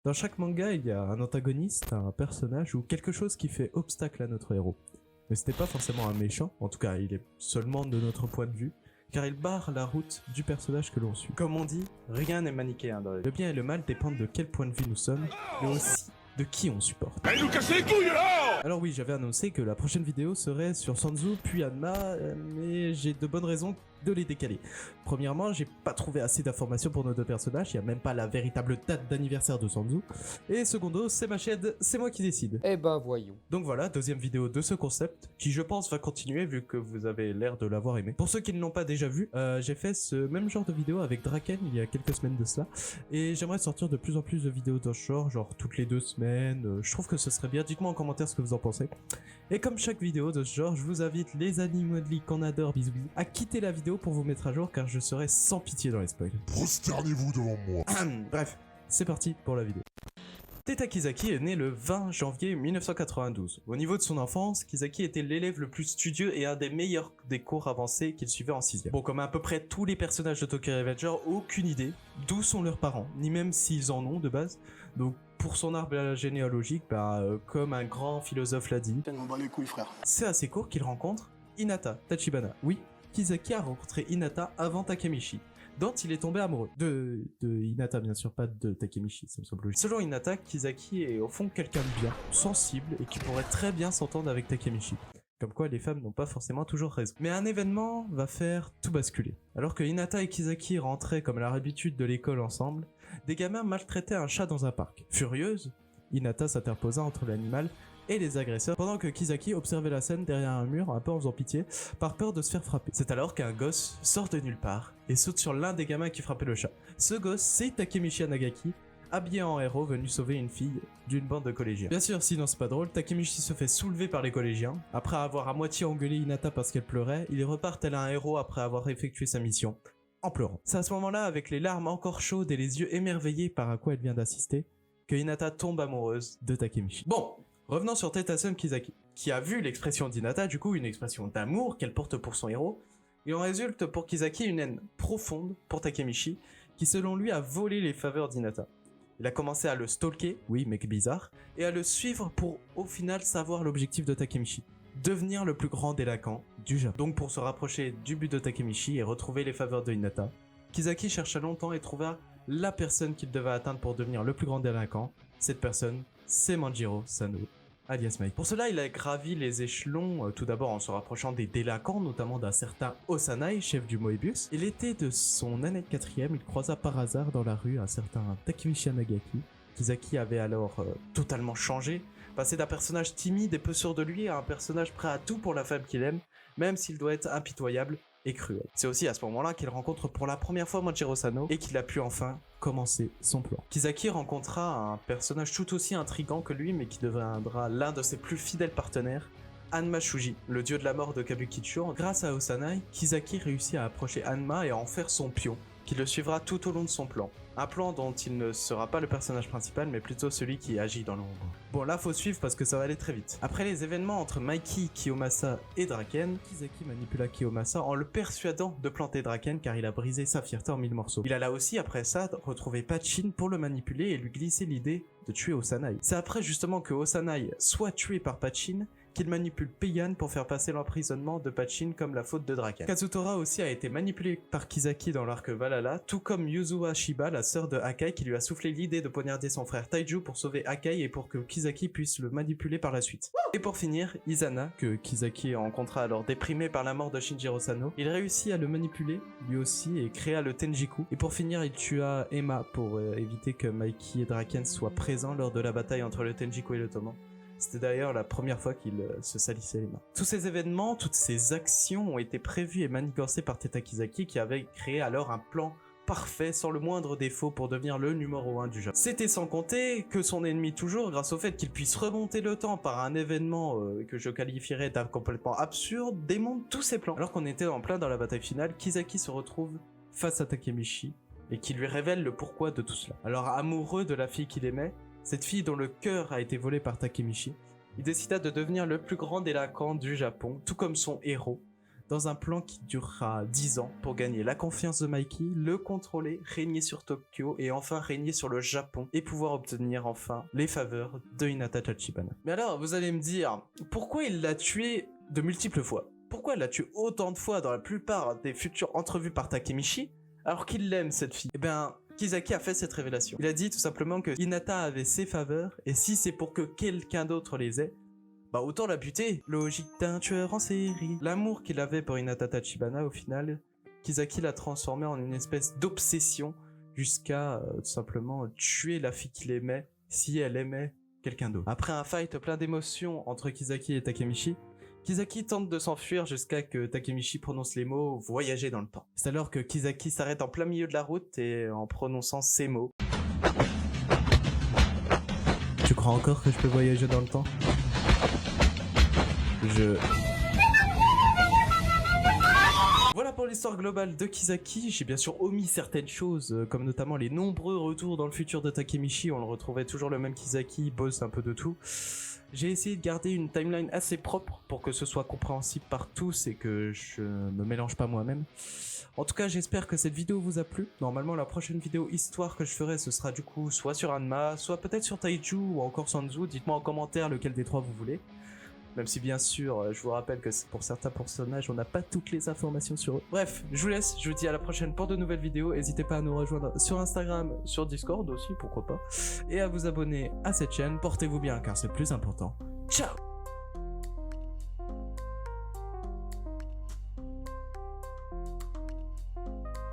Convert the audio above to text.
Dans chaque manga, il y a un antagoniste, un personnage ou quelque chose qui fait obstacle à notre héros. Mais ce n'est pas forcément un méchant, en tout cas il est seulement de notre point de vue, car il barre la route du personnage que l'on suit. Comme on dit, rien n'est manichéen dans la vie. Le bien et le mal dépendent de quel point de vue nous sommes, mais aussi de qui on supporte. Allez nous casser les couilles là! Alors oui, j'avais annoncé que la prochaine vidéo serait sur Sanzu puis Hanma, mais j'ai de bonnes raisons de les décaler. Premièrement, j'ai pas trouvé assez d'informations pour nos deux personnages, il y a même pas la véritable date d'anniversaire de Sanzu. Et secondo, c'est ma chaîne, c'est moi qui décide. Eh ben voyons. Donc voilà, deuxième vidéo de ce concept, qui je pense va continuer vu que vous avez l'air de l'avoir aimé. Pour ceux qui ne l'ont pas déjà vu, j'ai fait ce même genre de vidéo avec Draken il y a quelques semaines de cela, et j'aimerais sortir de plus en plus de vidéos dans ce genre toutes les 2 semaines, je trouve que ce serait bien, dites-moi en commentaire ce que vous en pensez. Et comme chaque vidéo de ce genre, je vous invite les animodli qu'on adore, bisous bisous, à quitter la vidéo pour vous mettre à jour car je serai sans pitié dans les spoils. Prosternez-vous devant moi. Bref, c'est parti pour la vidéo. Teta Kisaki est né le 20 janvier 1992. Au niveau de son enfance, Kisaki était l'élève le plus studieux et un des meilleurs des cours avancés qu'il suivait en 6ème. Bon, comme à peu près tous les personnages de Tokyo Revenger, aucune idée d'où sont leurs parents, ni même s'ils en ont de base. Donc pour son arbre généalogique, comme un grand philosophe l'a dit, m'en bat les couilles, frère. c'est à ses cours qu'il rencontre Hinata Tachibana. Oui, Kisaki a rencontré Hinata avant Takemichi, dont il est tombé amoureux. De Hinata, bien sûr, pas de Takemichi, ça me semble logique. Selon Hinata, Kisaki est au fond quelqu'un de bien, sensible, et qui pourrait très bien s'entendre avec Takemichi. Comme quoi les femmes n'ont pas forcément toujours raison. Mais un événement va faire tout basculer. Alors que Hinata et Kisaki rentraient comme à leur habitude de l'école ensemble, des gamins maltraitaient un chat dans un parc. Furieuse, Hinata s'interposa entre l'animal et les agresseurs, pendant que Kisaki observait la scène derrière un mur, un peu en faisant pitié, par peur de se faire frapper. C'est alors qu'un gosse sort de nulle part et saute sur l'un des gamins qui frappait le chat. Ce gosse, c'est Takemichi Nagaki, habillé en héros, venu sauver une fille d'une bande de collégiens. Bien sûr, sinon c'est pas drôle, Takemichi se fait soulever par les collégiens. Après avoir à moitié engueulé Hinata parce qu'elle pleurait, il repart tel un héros après avoir effectué sa mission, en pleurant. C'est à ce moment-là, avec les larmes encore chaudes et les yeux émerveillés par à quoi elle vient d'assister, que Hinata tombe amoureuse de Takemichi. Bon, revenons sur Teta-san Kisaki, qui a vu l'expression d'Hinata, du coup une expression d'amour qu'elle porte pour son héros. Il en résulte pour Kisaki une haine profonde pour Takemichi, qui selon lui a volé les faveurs d'Hinata. Il a commencé à le stalker, oui mec bizarre, et à le suivre pour au final savoir l'objectif de Takemichi. Devenir le plus grand délinquant du Japon. Donc pour se rapprocher du but de Takemichi et retrouver les faveurs de Hinata, Kisaki chercha longtemps et trouva la personne qu'il devait atteindre pour devenir le plus grand délinquant. Cette personne, c'est Manjiro Sano, alias Mike. Pour cela, il a gravi les échelons, tout d'abord en se rapprochant des délinquants, notamment d'un certain Osanai, chef du Moebius. Et l'été de son année de 4ème, il croisa par hasard dans la rue un certain Takemichi Nagaki. Kisaki avait alors totalement changé, passé d'un personnage timide et peu sûr de lui à un personnage prêt à tout pour la femme qu'il aime, même s'il doit être impitoyable et cruel. C'est aussi à ce moment-là qu'il rencontre pour la première fois Manjiro Sano et qu'il a pu enfin commencer son plan. Kisaki rencontra un personnage tout aussi intriguant que lui, mais qui deviendra l'un de ses plus fidèles partenaires, Hanma Shuji, le dieu de la mort de Kabukicho. Grâce à Osanai, Kisaki réussit à approcher Hanma et à en faire son pion, qui le suivra tout au long de son plan. Un plan dont il ne sera pas le personnage principal, mais plutôt celui qui agit dans l'ombre. Bon, là, faut suivre parce que ça va aller très vite. Après les événements entre Mikey, Kiyomasa et Draken, Kisaki manipula Kiyomasa en le persuadant de planter Draken car il a brisé sa fierté en 1000 morceaux. Il alla aussi, après ça, retrouver Pachin pour le manipuler et lui glisser l'idée de tuer Osanai. C'est après justement que Osanai soit tué par Pachin qu'il manipule Peian pour faire passer l'emprisonnement de Pachin comme la faute de Draken. Kazutora aussi a été manipulé par Kisaki dans l'arc Valhalla, tout comme Yuzuha Shiba, la sœur de Akai, qui lui a soufflé l'idée de poignarder son frère Taiju pour sauver Akai et pour que Kisaki puisse le manipuler par la suite. Et pour finir, Izana, que Kisaki rencontra alors déprimé par la mort de Shinjiro Sano, il réussit à le manipuler, lui aussi, et créa le Tenjiku. Et pour finir, il tua Emma pour éviter que Mikey et Draken soient présents lors de la bataille entre le Tenjiku et le Toman. C'était d'ailleurs la première fois qu'il se salissait les mains. Tous ces événements, toutes ces actions ont été prévues et manigancées par Teta Kisaki qui avait créé alors un plan parfait sans le moindre défaut pour devenir le numéro 1 du Japon. C'était sans compter que son ennemi toujours, grâce au fait qu'il puisse remonter le temps par un événement que je qualifierais d'un complètement absurde, démonte tous ses plans. Alors qu'on était en plein dans la bataille finale, Kisaki se retrouve face à Takemichi et qui lui révèle le pourquoi de tout cela. Alors amoureux de la fille qu'il aimait, cette fille dont le cœur a été volé par Takemichi, il décida de devenir le plus grand délinquant du Japon, tout comme son héros, dans un plan qui durera 10 ans pour gagner la confiance de Mikey, le contrôler, régner sur Tokyo et enfin régner sur le Japon et pouvoir obtenir enfin les faveurs de Hinata Tachibana. Mais alors, vous allez me dire, pourquoi il l'a tué de multiples fois? Pourquoi il l'a tué autant de fois dans la plupart des futures entrevues par Takemichi alors qu'il l'aime cette fille? Eh bien, Kisaki a fait cette révélation. Il a dit tout simplement que Hinata avait ses faveurs et si c'est pour que quelqu'un d'autre les ait, bah autant la buter. Logique d'un tueur en série. L'amour qu'il avait pour Hinata Tachibana, au final, Kisaki l'a transformé en une espèce d'obsession jusqu'à tout simplement tuer la fille qu'il aimait si elle aimait quelqu'un d'autre. Après un fight plein d'émotions entre Kisaki et Takemichi, Kisaki tente de s'enfuir jusqu'à que Takemichi prononce les mots « voyager dans le temps ». C'est alors que Kisaki s'arrête en plein milieu de la route et en prononçant ces mots. Tu crois encore que je peux voyager dans le temps? Voilà pour l'histoire globale de Kisaki. J'ai bien sûr omis certaines choses, comme notamment les nombreux retours dans le futur de Takemichi. On le retrouvait toujours le même Kisaki, bosse un peu de tout. J'ai essayé de garder une timeline assez propre pour que ce soit compréhensible par tous et que je me mélange pas moi-même. En tout cas, j'espère que cette vidéo vous a plu. Normalement, la prochaine vidéo histoire que je ferai, ce sera du coup soit sur Hanma, soit peut-être sur Taiju ou encore Sanzu. Dites-moi en commentaire lequel des trois vous voulez. Même si bien sûr, je vous rappelle que pour certains personnages, on n'a pas toutes les informations sur eux. Bref, je vous laisse, je vous dis à la prochaine pour de nouvelles vidéos. N'hésitez pas à nous rejoindre sur Instagram, sur Discord aussi, pourquoi pas. Et à vous abonner à cette chaîne. Portez-vous bien car c'est le plus important. Ciao!